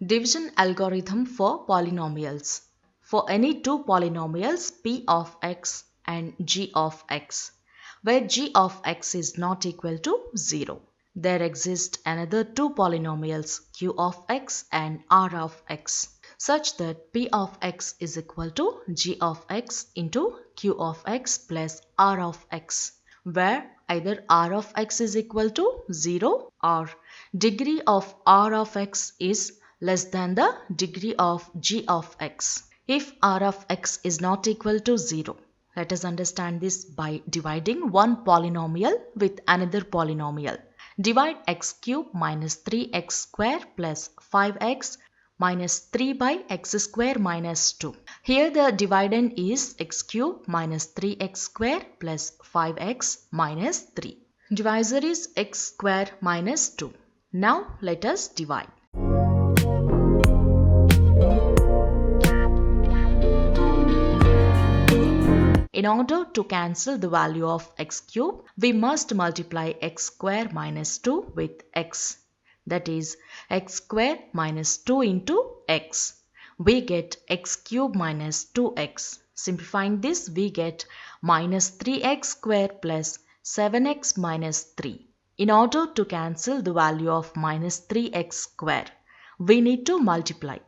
Division algorithm for polynomials. For any two polynomials p of x and g of x, where g of x is not equal to 0, there exist another two polynomials q of x and r of x, such that p of x is equal to g of x into q of x plus r of x, where either r of x is equal to 0 or degree of r of x is less than the degree of g of x. If r of x is not equal to 0, let us understand this by dividing one polynomial with another polynomial. Divide x cube minus 3x square plus 5x minus 3 by x square minus 2. Here the dividend is x cube minus 3x square plus 5x minus 3. Divisor is x square minus 2. Now let us divide. In order to cancel the value of x cube, we must multiply x square minus 2 with x. That is x square minus 2 into x. We get x cube minus 2x. Simplifying this, we get minus 3x square plus 7x minus 3. In order to cancel the value of minus 3x square, we need to multiply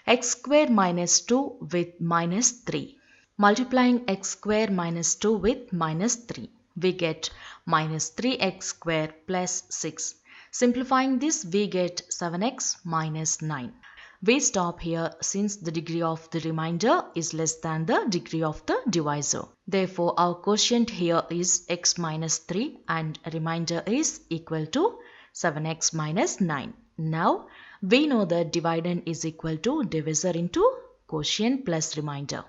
x square minus 2 with minus 3. Multiplying x square minus 2 with minus 3, we get minus 3x square plus 6. Simplifying this, we get 7x minus 9. We stop here since the degree of the remainder is less than the degree of the divisor. Therefore, our quotient here is x minus 3 and remainder is equal to 7x minus 9. Now, we know that dividend is equal to divisor into quotient plus remainder.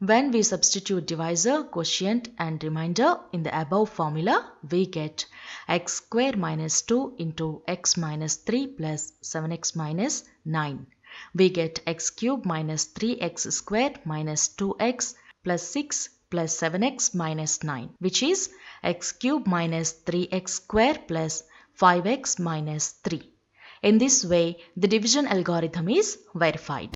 When we substitute divisor, quotient and remainder in the above formula, we get x square minus 2 into x minus 3 plus 7x minus 9. We get x cube minus 3x square minus 2x plus 6 plus 7x minus 9, which is x cube minus 3x square plus 5x minus 3. In this way, the division algorithm is verified.